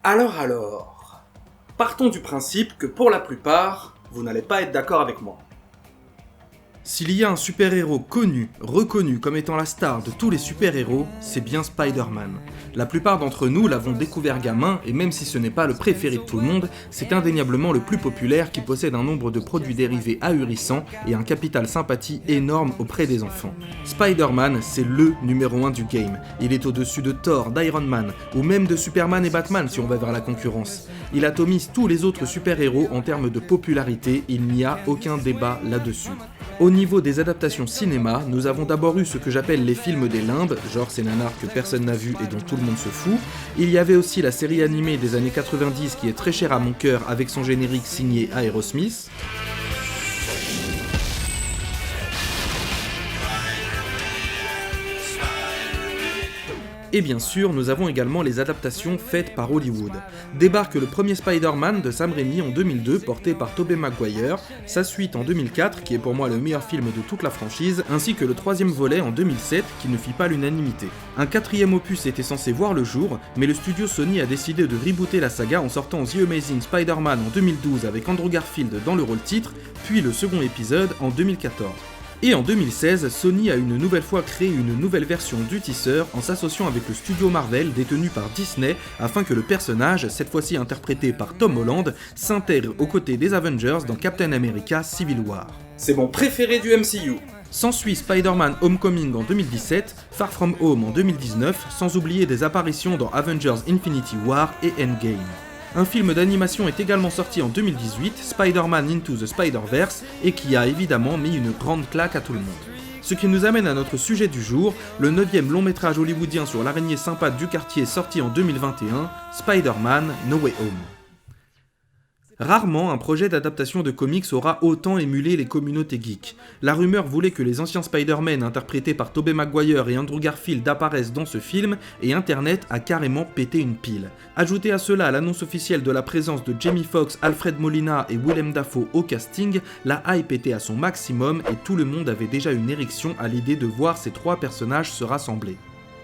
Alors, partons du principe que pour la plupart, vous n'allez pas être d'accord avec moi. S'il y a un super-héros connu, reconnu comme étant la star de tous les super-héros, c'est bien Spider-Man. La plupart d'entre nous l'avons découvert gamin, et même si ce n'est pas le préféré de tout le monde, c'est indéniablement le plus populaire qui possède un nombre de produits dérivés ahurissant et un capital sympathie énorme auprès des enfants. Spider-Man, c'est le numéro 1 du game. Il est au-dessus de Thor, d'Iron Man, ou même de Superman et Batman si on va vers la concurrence. Il atomise tous les autres super-héros en termes de popularité, il n'y a aucun débat là-dessus. Au niveau des adaptations cinéma, nous avons d'abord eu ce que j'appelle les films des limbes, genre ces nanars que personne n'a vu et dont tout le monde se fout. Il y avait aussi la série animée des années 90 qui est très chère à mon cœur avec son générique signé Aerosmith. Et bien sûr, nous avons également les adaptations faites par Hollywood. Débarque le premier Spider-Man de Sam Raimi en 2002, porté par Tobey Maguire, sa suite en 2004, qui est pour moi le meilleur film de toute la franchise, ainsi que le troisième volet en 2007, qui ne fit pas l'unanimité. Un quatrième opus était censé voir le jour, mais le studio Sony a décidé de rebooter la saga en sortant The Amazing Spider-Man en 2012 avec Andrew Garfield dans le rôle titre, puis le second épisode en 2014. Et en 2016, Sony a une nouvelle fois créé une nouvelle version du teaser en s'associant avec le studio Marvel détenu par Disney afin que le personnage, cette fois-ci interprété par Tom Holland, s'intègre aux côtés des Avengers dans Captain America Civil War. C'est mon préféré du MCU. S'ensuit Spider-Man Homecoming en 2017, Far From Home en 2019, sans oublier des apparitions dans Avengers Infinity War et Endgame. Un film d'animation est également sorti en 2018, Spider-Man Into the Spider-Verse, et qui a évidemment mis une grande claque à tout le monde. Ce qui nous amène à notre sujet du jour, le 9e long métrage hollywoodien sur l'araignée sympathe du quartier sorti en 2021, Spider-Man No Way Home. Rarement un projet d'adaptation de comics aura autant émulé les communautés geeks. La rumeur voulait que les anciens Spider-Man interprétés par Tobey Maguire et Andrew Garfield apparaissent dans ce film, et Internet a carrément pété une pile. Ajoutez à cela l'annonce officielle de la présence de Jamie Foxx, Alfred Molina et Willem Dafoe au casting, la hype était à son maximum et tout le monde avait déjà une érection à l'idée de voir ces trois personnages se rassembler.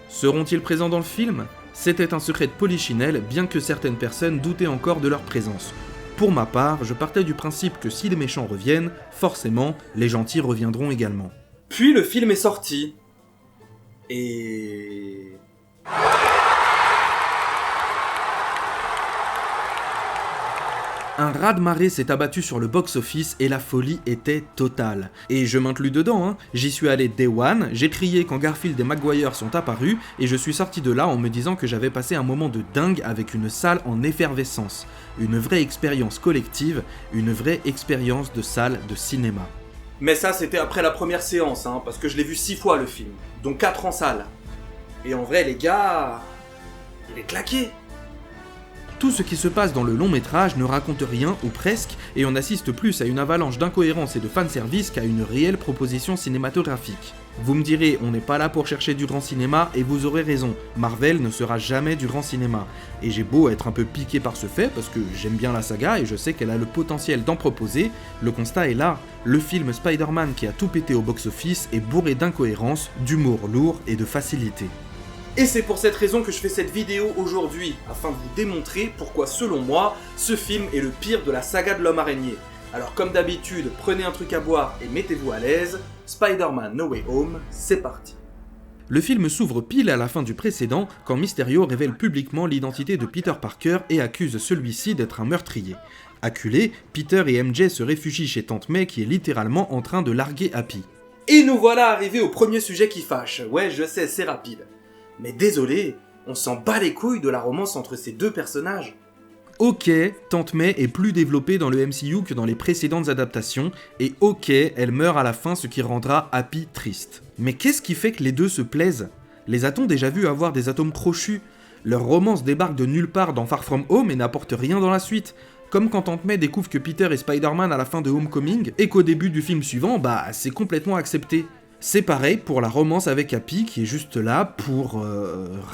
Seront-ils présents dans le film ? C'était un secret de polichinelle, bien que certaines personnes doutaient encore de leur présence. Pour ma part, je partais du principe que si les méchants reviennent, forcément, les gentils reviendront également. Puis le film est sorti. Et... Un raz-de-marée s'est abattu sur le box-office et la folie était totale. Et je m'inclus dedans, j'y suis allé day one, j'ai crié quand Garfield et Maguire sont apparus, et je suis sorti de là en me disant que j'avais passé un moment de dingue avec une salle en effervescence. Une vraie expérience collective, une vraie expérience de salle de cinéma. Mais ça c'était après la première séance, parce que je l'ai vu 6 fois le film, dont 4 en salle. Et en vrai les gars... il est claqué. Tout ce qui se passe dans le long métrage ne raconte rien, ou presque, et on assiste plus à une avalanche d'incohérences et de fanservice qu'à une réelle proposition cinématographique. Vous me direz, on n'est pas là pour chercher du grand cinéma, et vous aurez raison, Marvel ne sera jamais du grand cinéma. Et j'ai beau être un peu piqué par ce fait, parce que j'aime bien la saga et je sais qu'elle a le potentiel d'en proposer, le constat est là. Le film Spider-Man qui a tout pété au box-office est bourré d'incohérences, d'humour lourd et de facilité. Et c'est pour cette raison que je fais cette vidéo aujourd'hui, afin de vous démontrer pourquoi, selon moi, ce film est le pire de la saga de l'homme araignée. Alors comme d'habitude, prenez un truc à boire et mettez-vous à l'aise, Spider-Man No Way Home, c'est parti. Le film s'ouvre pile à la fin du précédent, quand Mysterio révèle publiquement l'identité de Peter Parker et accuse celui-ci d'être un meurtrier. Acculés, Peter et MJ se réfugient chez Tante May qui est littéralement en train de larguer Happy. Et nous voilà arrivés au premier sujet qui fâche, ouais je sais, c'est rapide. Mais désolé, on s'en bat les couilles de la romance entre ces deux personnages. Ok, Tante May est plus développée dans le MCU que dans les précédentes adaptations, et ok, elle meurt à la fin, ce qui rendra Happy triste. Mais qu'est-ce qui fait que les deux se plaisent ? Les a-t-on déjà vus avoir des atomes crochus ? Leur romance débarque de nulle part dans Far From Home et n'apporte rien dans la suite. Comme quand Tante May découvre que Peter est Spider-Man à la fin de Homecoming, et qu'au début du film suivant, c'est complètement accepté. C'est pareil pour la romance avec Happy qui est juste là pour...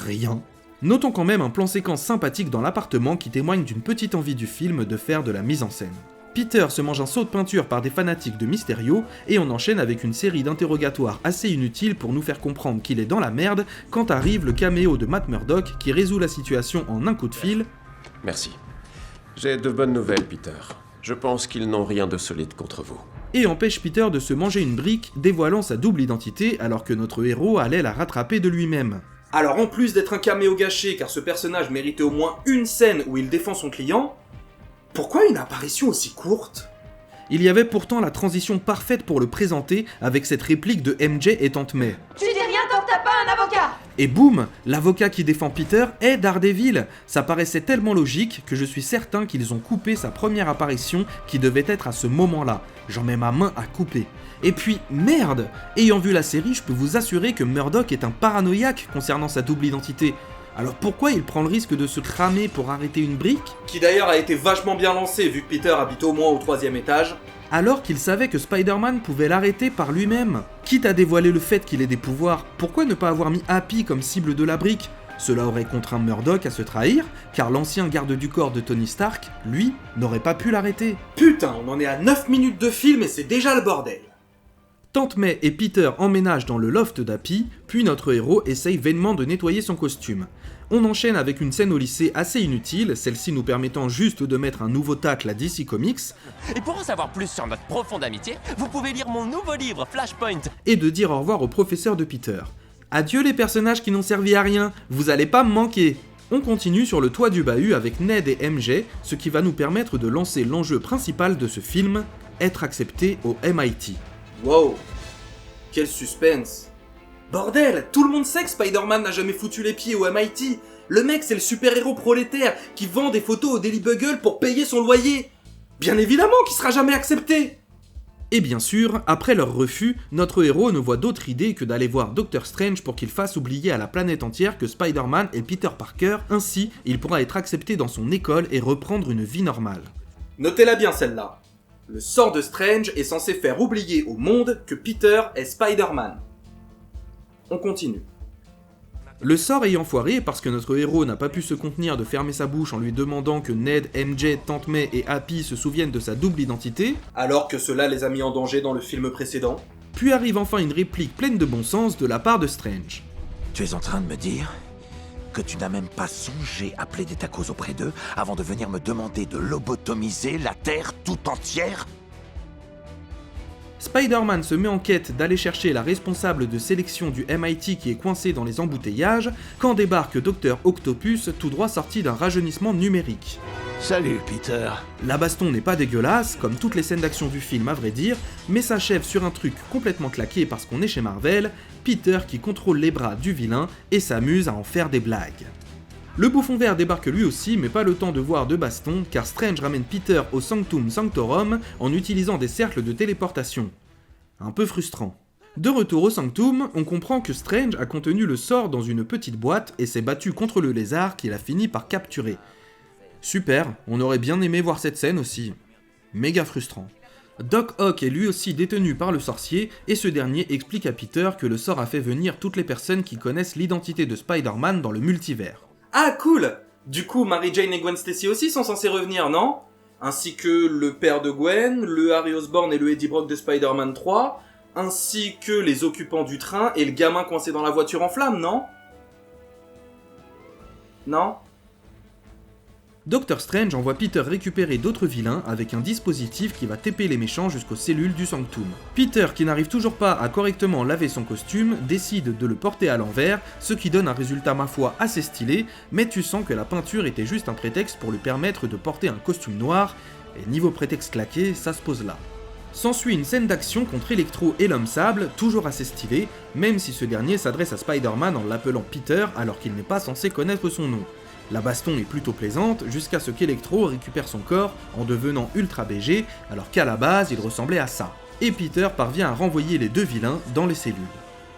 rien. Notons quand même un plan séquence sympathique dans l'appartement qui témoigne d'une petite envie du film de faire de la mise en scène. Peter se mange un seau de peinture par des fanatiques de Mysterio et on enchaîne avec une série d'interrogatoires assez inutiles pour nous faire comprendre qu'il est dans la merde quand arrive le caméo de Matt Murdock qui résout la situation en un coup de fil. Merci. J'ai de bonnes nouvelles, Peter. Je pense qu'ils n'ont rien de solide contre vous. Et empêche Peter de se manger une brique, dévoilant sa double identité alors que notre héros allait la rattraper de lui-même. Alors en plus d'être un caméo gâché car ce personnage méritait au moins une scène où il défend son client, pourquoi une apparition aussi courte ? Il y avait pourtant la transition parfaite pour le présenter avec cette réplique de MJ et Tante May. Tu dis rien tant que t'as pas un avocat! Et boum, l'avocat qui défend Peter est Daredevil. Ça paraissait tellement logique que je suis certain qu'ils ont coupé sa première apparition qui devait être à ce moment-là. J'en mets ma main à couper. Et puis, merde! Ayant vu la série, je peux vous assurer que Murdock est un paranoïaque concernant sa double identité. Alors pourquoi il prend le risque de se cramer pour arrêter une brique ? Qui d'ailleurs a été vachement bien lancé vu que Peter habite au moins au 3e étage. Alors qu'il savait que Spider-Man pouvait l'arrêter par lui-même. Quitte à dévoiler le fait qu'il ait des pouvoirs, pourquoi ne pas avoir mis Happy comme cible de la brique ? Cela aurait contraint Murdock à se trahir, car l'ancien garde du corps de Tony Stark, lui, n'aurait pas pu l'arrêter. Putain, on en est à 9 minutes de film et c'est déjà le bordel. Tante May et Peter emménagent dans le loft d'Happy, puis notre héros essaye vainement de nettoyer son costume. On enchaîne avec une scène au lycée assez inutile, celle-ci nous permettant juste de mettre un nouveau tacle à DC Comics, Et pour en savoir plus sur notre profonde amitié, vous pouvez lire mon nouveau livre, Flashpoint. et de dire au revoir au professeur de Peter. Adieu les personnages qui n'ont servi à rien, vous allez pas me manquer. On continue sur le toit du bahut avec Ned et MJ, ce qui va nous permettre de lancer l'enjeu principal de ce film, être accepté au MIT. Wow, quel suspense. Bordel, tout le monde sait que Spider-Man n'a jamais foutu les pieds au MIT. Le mec, c'est le super-héros prolétaire qui vend des photos au Daily Bugle pour payer son loyer. Bien évidemment qu'il sera jamais accepté. Et bien sûr, après leur refus, notre héros ne voit d'autre idée que d'aller voir Doctor Strange pour qu'il fasse oublier à la planète entière que Spider-Man est Peter Parker, ainsi il pourra être accepté dans son école et reprendre une vie normale. Notez-la bien celle-là. Le sort de Strange est censé faire oublier au monde que Peter est Spider-Man. On continue. Le sort ayant foiré parce que notre héros n'a pas pu se contenir de fermer sa bouche en lui demandant que Ned, MJ, Tante May et Happy se souviennent de sa double identité, Alors que cela les a mis en danger dans le film précédent. puis arrive enfin une réplique pleine de bon sens de la part de Strange. Tu es en train de me dire que tu n'as même pas songé à plaider ta cause auprès d'eux avant de venir me demander de lobotomiser la Terre tout entière ? Spider-Man se met en quête d'aller chercher la responsable de sélection du MIT qui est coincée dans les embouteillages, quand débarque Dr Octopus tout droit sorti d'un rajeunissement numérique. Salut, Peter. La baston n'est pas dégueulasse, comme toutes les scènes d'action du film à vrai dire, mais s'achève sur un truc complètement claqué parce qu'on est chez Marvel, Peter qui contrôle les bras du vilain et s'amuse à en faire des blagues. Le bouffon vert débarque lui aussi, mais pas le temps de voir de baston, car Strange ramène Peter au Sanctum Sanctorum en utilisant des cercles de téléportation. Un peu frustrant. De retour au Sanctum, on comprend que Strange a contenu le sort dans une petite boîte et s'est battu contre le lézard qu'il a fini par capturer. Super, on aurait bien aimé voir cette scène aussi. Méga frustrant. Doc Ock est lui aussi détenu par le sorcier, et ce dernier explique à Peter que le sort a fait venir toutes les personnes qui connaissent l'identité de Spider-Man dans le multivers. Ah cool. Du coup, Mary Jane et Gwen Stacy aussi sont censés revenir, non ? Ainsi que le père de Gwen, le Harry Osborn et le Eddie Brock de Spider-Man 3, ainsi que les occupants du train et le gamin coincé dans la voiture en flammes, non ? Non ? Doctor Strange envoie Peter récupérer d'autres vilains avec un dispositif qui va taper les méchants jusqu'aux cellules du Sanctum. Peter, qui n'arrive toujours pas à correctement laver son costume, décide de le porter à l'envers, ce qui donne un résultat ma foi assez stylé, mais tu sens que la peinture était juste un prétexte pour lui permettre de porter un costume noir, et niveau prétexte claqué, ça se pose là. S'ensuit une scène d'action contre Electro et l'Homme Sable, toujours assez stylé, même si ce dernier s'adresse à Spider-Man en l'appelant Peter alors qu'il n'est pas censé connaître son nom. La baston est plutôt plaisante, jusqu'à ce qu'Electro récupère son corps en devenant ultra BG, alors qu'à la base il ressemblait à ça. Et Peter parvient à renvoyer les deux vilains dans les cellules.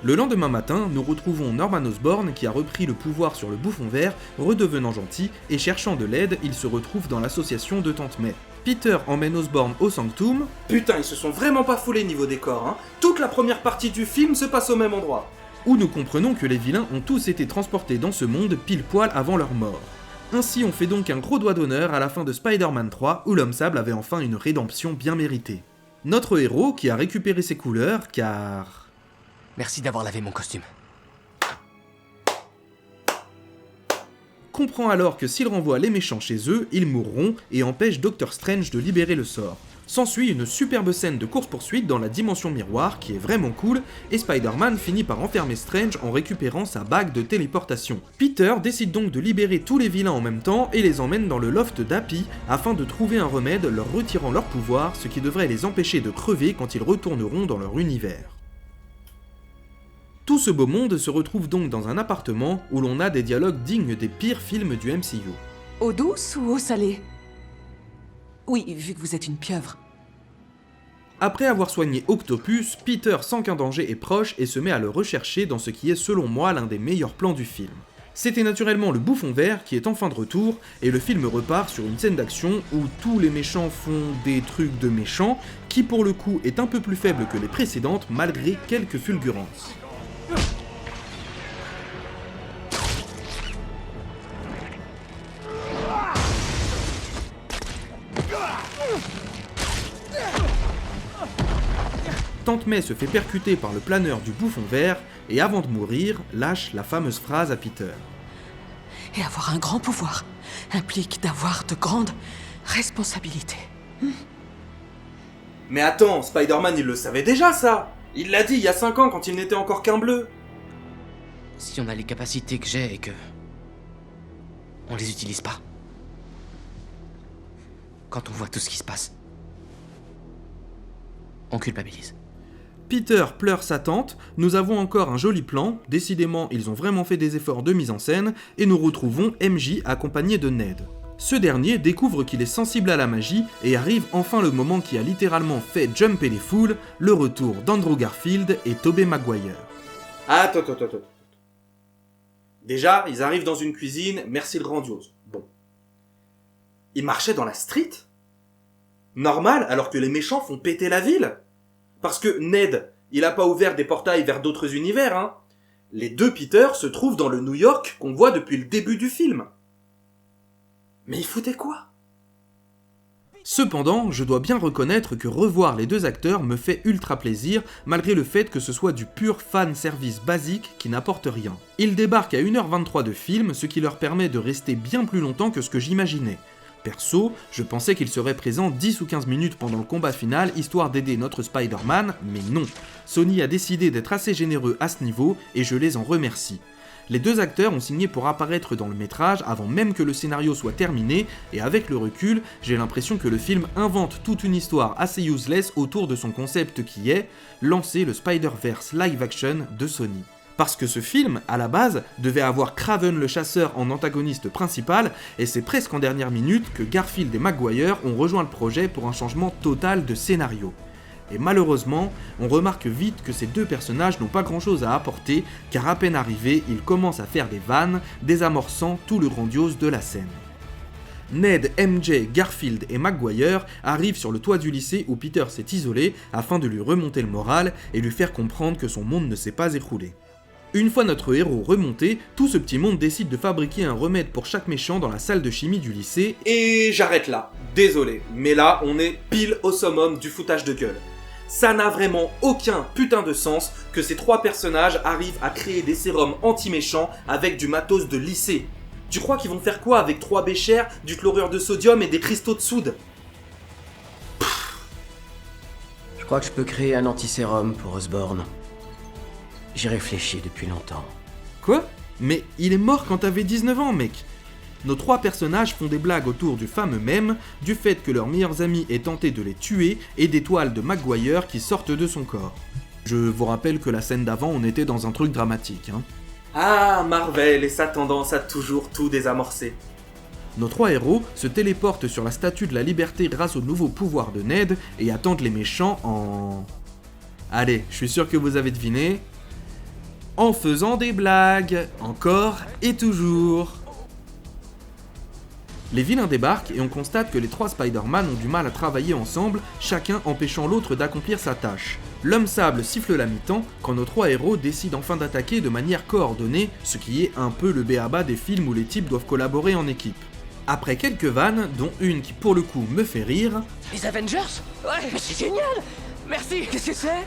Le lendemain matin, nous retrouvons Norman Osborn qui a repris le pouvoir sur le bouffon vert, redevenant gentil, et cherchant de l'aide, il se retrouve dans l'association de Tante May. Peter emmène Osborn au Sanctum. Putain, ils se sont vraiment pas foulés niveau décor, hein. Toute la première partie du film se passe au même endroit. Où nous comprenons que les vilains ont tous été transportés dans ce monde pile poil avant leur mort. Ainsi on fait donc un gros doigt d'honneur à la fin de Spider-Man 3 où l'Homme Sable avait enfin une rédemption bien méritée. Notre héros qui a récupéré ses couleurs car... Merci d'avoir lavé mon costume. comprend alors que s'il renvoie les méchants chez eux, ils mourront et empêche Doctor Strange de libérer le sort. S'ensuit une superbe scène de course-poursuite dans la dimension miroir qui est vraiment cool, et Spider-Man finit par enfermer Strange en récupérant sa bague de téléportation. Peter décide donc de libérer tous les vilains en même temps et les emmène dans le loft d'Happy afin de trouver un remède leur retirant leur pouvoir, ce qui devrait les empêcher de crever quand ils retourneront dans leur univers. Tout ce beau monde se retrouve donc dans un appartement où l'on a des dialogues dignes des pires films du MCU. Eau douce ou eau salée? Oui, vu que vous êtes une pieuvre. Après avoir soigné Octopus, Peter sent qu'un danger est proche et se met à le rechercher dans ce qui est selon moi l'un des meilleurs plans du film. C'était naturellement le Bouffon Vert qui est enfin de retour, et le film repart sur une scène d'action où tous les méchants font des trucs de méchants, qui pour le coup est un peu plus faible que les précédentes malgré quelques fulgurances. Tante May se fait percuter par le planeur du Bouffon Vert et avant de mourir, lâche la fameuse phrase à Peter. Et avoir un grand pouvoir implique d'avoir de grandes responsabilités. Mais attends, Spider-Man il le savait déjà ça. Il l'a dit il y a 5 ans quand il n'était encore qu'un bleu. Si on a les capacités que j'ai et que... on les utilise pas. Quand on voit tout ce qui se passe, on culpabilise. Peter pleure sa tante, nous avons encore un joli plan, décidément ils ont vraiment fait des efforts de mise en scène, et nous retrouvons MJ accompagné de Ned. Ce dernier découvre qu'il est sensible à la magie, et arrive enfin le moment qui a littéralement fait jumper les foules, le retour d'Andrew Garfield et Tobey Maguire. Attends. Déjà, ils arrivent dans une cuisine, merci le grandiose. Bon. Ils marchaient dans la street ? Normal, alors que les méchants font péter la ville ? Parce que Ned, il a pas ouvert des portails vers d'autres univers, hein. Les deux Peter se trouvent dans le New York qu'on voit depuis le début du film. Mais ils foutaient quoi ? Cependant, je dois bien reconnaître que revoir les deux acteurs me fait ultra plaisir, malgré le fait que ce soit du pur fan service basique qui n'apporte rien. Ils débarquent à 1h23 de film, ce qui leur permet de rester bien plus longtemps que ce que j'imaginais. Perso, je pensais qu'il serait présent 10 ou 15 minutes pendant le combat final, histoire d'aider notre Spider-Man, mais non. Sony a décidé d'être assez généreux à ce niveau, et je les en remercie. Les deux acteurs ont signé pour apparaître dans le métrage avant même que le scénario soit terminé, et avec le recul, j'ai l'impression que le film invente toute une histoire assez useless autour de son concept qui est lancer le Spider-Verse live action de Sony. Parce que ce film, à la base, devait avoir Kraven le chasseur en antagoniste principal, et c'est presque en dernière minute que Garfield et Maguire ont rejoint le projet pour un changement total de scénario. Et malheureusement, on remarque vite que ces deux personnages n'ont pas grand chose à apporter, car à peine arrivés, ils commencent à faire des vannes, désamorçant tout le grandiose de la scène. Ned, MJ, Garfield et Maguire arrivent sur le toit du lycée où Peter s'est isolé afin de lui remonter le moral et lui faire comprendre que son monde ne s'est pas écroulé. Une fois notre héros remonté, tout ce petit monde décide de fabriquer un remède pour chaque méchant dans la salle de chimie du lycée. Et j'arrête là, désolé, mais là on est pile au summum du foutage de gueule. Ça n'a vraiment aucun putain de sens que ces trois personnages arrivent à créer des sérums anti-méchants avec du matos de lycée. Tu crois qu'ils vont faire quoi avec 3 béchères, du chlorure de sodium et des cristaux de soude ? Je crois que je peux créer un antisérum pour Osborn. J'y réfléchis depuis longtemps. Quoi ? Mais il est mort quand t'avais 19 ans, mec. Nos trois personnages font des blagues autour du fameux mème, du fait que leurs meilleurs amis aient tenté de les tuer, et des toiles de Maguire qui sortent de son corps. Je vous rappelle que la scène d'avant, on était dans un truc dramatique, hein. Ah, Marvel et sa tendance à toujours tout désamorcer. Nos trois héros se téléportent sur la Statue de la Liberté grâce au nouveau pouvoir de Ned, et attendent les méchants en... Allez, je suis sûr que vous avez deviné... En faisant des blagues, encore et toujours. Les vilains débarquent et on constate que les trois Spider-Man ont du mal à travailler ensemble, chacun empêchant l'autre d'accomplir sa tâche. L'homme sable siffle la mi-temps quand nos trois héros décident enfin d'attaquer de manière coordonnée, ce qui est un peu le b.a.-ba des films où les types doivent collaborer en équipe. Après quelques vannes, dont une qui pour le coup me fait rire... Les Avengers ? Ouais, mais c'est génial ! Merci, qu'est-ce que c'est ?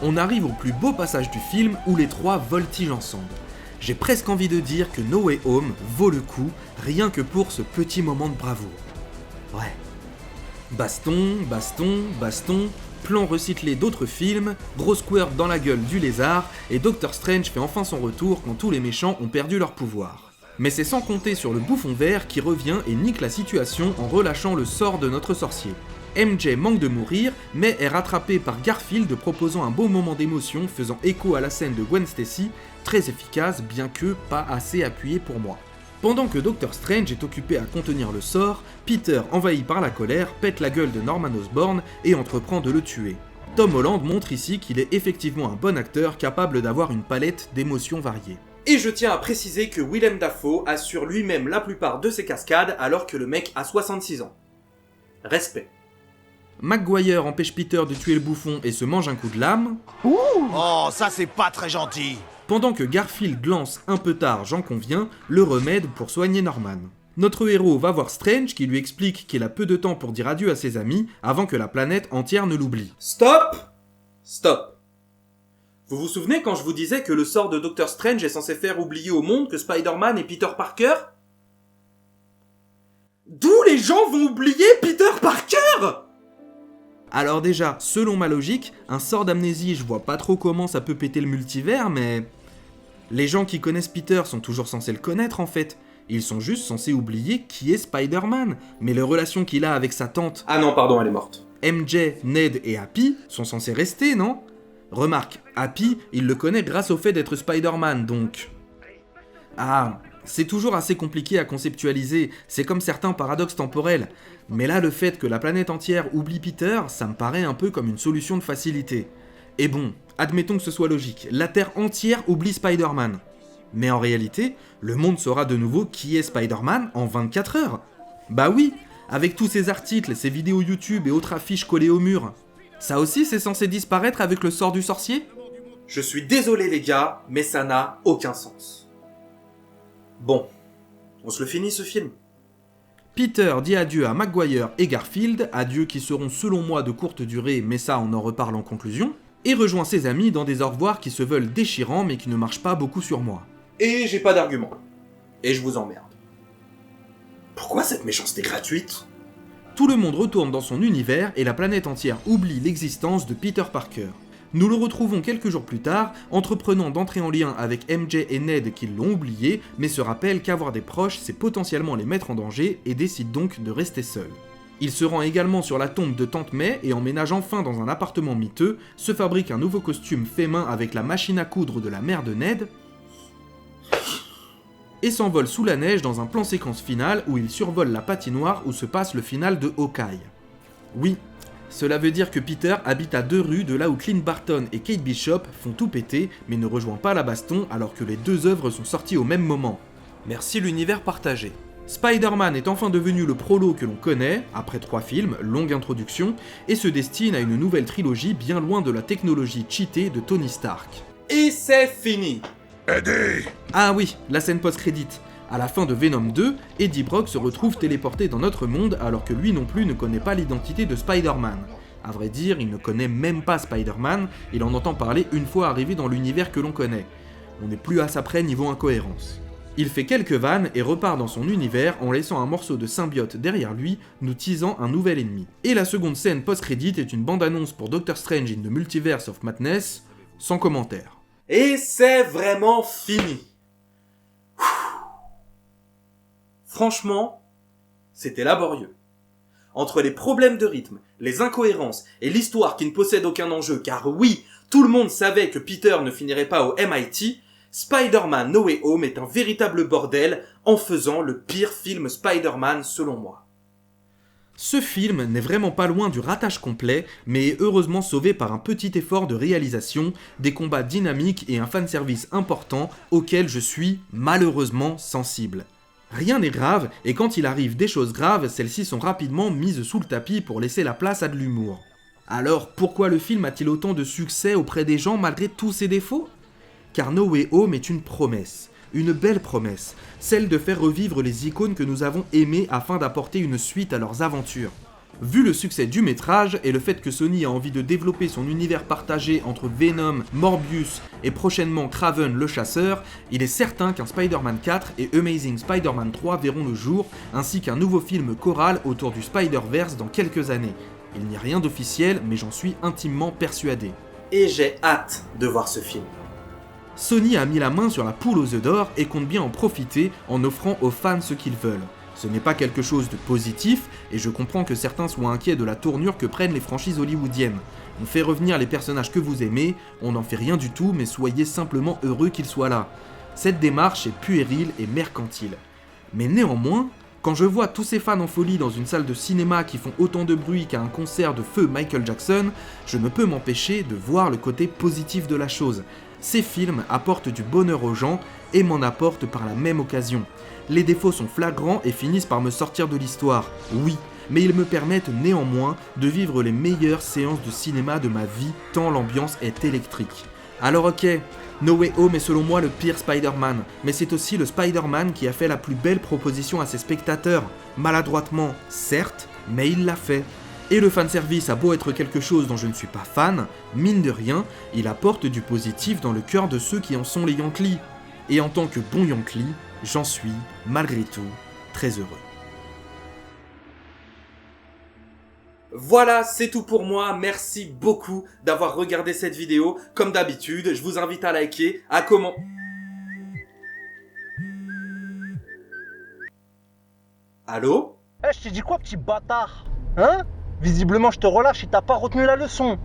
On arrive au plus beau passage du film où les trois voltigent ensemble. J'ai presque envie de dire que No Way Home vaut le coup, rien que pour ce petit moment de bravoure. Ouais. Baston, baston, baston, plan recyclé d'autres films, gros squirt dans la gueule du lézard, et Doctor Strange fait enfin son retour quand tous les méchants ont perdu leur pouvoir. Mais c'est sans compter sur le bouffon vert qui revient et nique la situation en relâchant le sort de notre sorcier. MJ manque de mourir, mais est rattrapé par Garfield proposant un beau moment d'émotion faisant écho à la scène de Gwen Stacy, très efficace bien que pas assez appuyé pour moi. Pendant que Doctor Strange est occupé à contenir le sort, Peter, envahi par la colère, pète la gueule de Norman Osborn et entreprend de le tuer. Tom Holland montre ici qu'il est effectivement un bon acteur capable d'avoir une palette d'émotions variées. Et je tiens à préciser que Willem Dafoe assure lui-même la plupart de ses cascades alors que le mec a 66 ans. Respect. Maguire empêche Peter de tuer le bouffon et se mange un coup de lame. Oh, ça c'est pas très gentil. Pendant que Garfield lance un peu tard, j'en conviens, le remède pour soigner Norman. Notre héros va voir Strange qui lui explique qu'il a peu de temps pour dire adieu à ses amis avant que la planète entière ne l'oublie. Stop. Vous vous souvenez quand je vous disais que le sort de Doctor Strange est censé faire oublier au monde que Spider-Man est Peter Parker ? D'où les gens vont oublier Peter Parker ? Alors déjà, selon ma logique, un sort d'amnésie, je vois pas trop comment ça peut péter le multivers, mais... Les gens qui connaissent Peter sont toujours censés le connaître en fait. Ils sont juste censés oublier qui est Spider-Man, mais les relations qu'il a avec sa tante... Ah non, pardon, elle est morte. MJ, Ned et Happy sont censés rester, non ? Remarque, Happy, il le connaît grâce au fait d'être Spider-Man, donc... Ah, c'est toujours assez compliqué à conceptualiser, c'est comme certains paradoxes temporels. Mais là, le fait que la planète entière oublie Peter, ça me paraît un peu comme une solution de facilité. Et bon, admettons que ce soit logique, la Terre entière oublie Spider-Man. Mais en réalité, le monde saura de nouveau qui est Spider-Man en 24 heures. Bah oui, avec tous ces articles, ces vidéos YouTube et autres affiches collées au mur. Ça aussi, c'est censé disparaître avec le sort du sorcier ? Je suis désolé les gars, mais ça n'a aucun sens. Bon, on se le finit ce film. Peter dit adieu à Maguire et Garfield, adieux qui seront selon moi de courte durée, mais ça on en reparle en conclusion, et rejoint ses amis dans des au revoir qui se veulent déchirants mais qui ne marchent pas beaucoup sur moi. Et j'ai pas d'argument. Et je vous emmerde. Pourquoi cette méchanceté gratuite ? Tout le monde retourne dans son univers et la planète entière oublie l'existence de Peter Parker. Nous le retrouvons quelques jours plus tard, entreprenant d'entrer en lien avec MJ et Ned qui l'ont oublié, mais se rappelle qu'avoir des proches c'est potentiellement les mettre en danger et décide donc de rester seul. Il se rend également sur la tombe de Tante May et emménage enfin dans un appartement miteux, se fabrique un nouveau costume fait main avec la machine à coudre de la mère de Ned, et s'envole sous la neige dans un plan séquence final où il survole la patinoire où se passe le final de Hawkeye. Oui, cela veut dire que Peter habite à 2 rues de là où Clint Barton et Kate Bishop font tout péter, mais ne rejoint pas la baston alors que les 2 œuvres sont sorties au même moment. Merci l'univers partagé. Spider-Man est enfin devenu le prolo que l'on connaît, après 3 films, longue introduction, et se destine à une nouvelle trilogie bien loin de la technologie cheatée de Tony Stark. Et c'est fini. Aidez! Ah oui, la scène post-crédit. À la fin de Venom 2, Eddie Brock se retrouve téléporté dans notre monde alors que lui non plus ne connaît pas l'identité de Spider-Man. À vrai dire, il ne connaît même pas Spider-Man, il en entend parler une fois arrivé dans l'univers que l'on connaît. On n'est plus à sa près niveau incohérence. Il fait quelques vannes et repart dans son univers en laissant un morceau de symbiote derrière lui, nous teasant un nouvel ennemi. Et la seconde scène post-crédit est une bande-annonce pour Doctor Strange in the Multiverse of Madness, sans commentaire. Et c'est vraiment fini. Franchement, c'était laborieux. Entre les problèmes de rythme, les incohérences et l'histoire qui ne possède aucun enjeu, car oui, tout le monde savait que Peter ne finirait pas au MIT, Spider-Man No Way Home est un véritable bordel en faisant le pire film Spider-Man selon moi. Ce film n'est vraiment pas loin du ratage complet, mais est heureusement sauvé par un petit effort de réalisation, des combats dynamiques et un fanservice important auquel je suis malheureusement sensible. Rien n'est grave, et quand il arrive des choses graves, celles-ci sont rapidement mises sous le tapis pour laisser la place à de l'humour. Alors pourquoi le film a-t-il autant de succès auprès des gens malgré tous ses défauts ? Car No Way Home est une promesse. Une belle promesse, celle de faire revivre les icônes que nous avons aimées afin d'apporter une suite à leurs aventures. Vu le succès du métrage et le fait que Sony a envie de développer son univers partagé entre Venom, Morbius et prochainement Kraven le chasseur, il est certain qu'un Spider-Man 4 et Amazing Spider-Man 3 verront le jour, ainsi qu'un nouveau film choral autour du Spider-Verse dans quelques années. Il n'y a rien d'officiel, mais j'en suis intimement persuadé. Et j'ai hâte de voir ce film. Sony a mis la main sur la poule aux œufs d'or et compte bien en profiter en offrant aux fans ce qu'ils veulent. Ce n'est pas quelque chose de positif, et je comprends que certains soient inquiets de la tournure que prennent les franchises hollywoodiennes. On fait revenir les personnages que vous aimez, on n'en fait rien du tout, mais soyez simplement heureux qu'ils soient là. Cette démarche est puérile et mercantile. Mais néanmoins, quand je vois tous ces fans en folie dans une salle de cinéma qui font autant de bruit qu'à un concert de feu Michael Jackson, je ne peux m'empêcher de voir le côté positif de la chose. Ces films apportent du bonheur aux gens et m'en apportent par la même occasion. Les défauts sont flagrants et finissent par me sortir de l'histoire, oui, mais ils me permettent néanmoins de vivre les meilleures séances de cinéma de ma vie tant l'ambiance est électrique. Alors ok, No Way Home est selon moi le pire Spider-Man, mais c'est aussi le Spider-Man qui a fait la plus belle proposition à ses spectateurs, maladroitement, certes, mais il l'a fait. Et le fanservice a beau être quelque chose dont je ne suis pas fan, mine de rien, il apporte du positif dans le cœur de ceux qui en sont les Yankees. Et en tant que bon Yankee, j'en suis, malgré tout, très heureux. Voilà, c'est tout pour moi. Merci beaucoup d'avoir regardé cette vidéo. Comme d'habitude, je vous invite à liker, à commenter. Allô ? Eh, je t'ai dit quoi, petit bâtard? Hein? Visiblement, je te relâche et t'as pas retenu la leçon.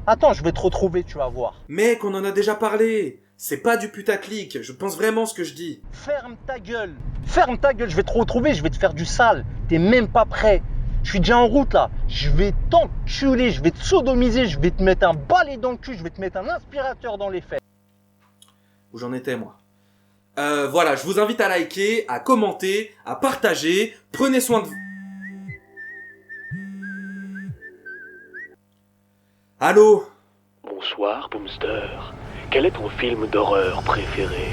Attends, je vais te retrouver, tu vas voir. Mec, on en a déjà parlé. C'est pas du putaclic, je pense vraiment ce que je dis. Ferme ta gueule. Ferme ta gueule, je vais te retrouver, je vais te faire du sale. T'es même pas prêt. Je suis déjà en route là. Je vais t'enculer, je vais te sodomiser, je vais te mettre un balai dans le cul, je vais te mettre un aspirateur dans les fesses. Où j'en étais moi. Voilà, je vous invite à liker, à commenter, à partager. Prenez soin de vous. Allô ? Bonsoir, Boomster. Quel est ton film d'horreur préféré ?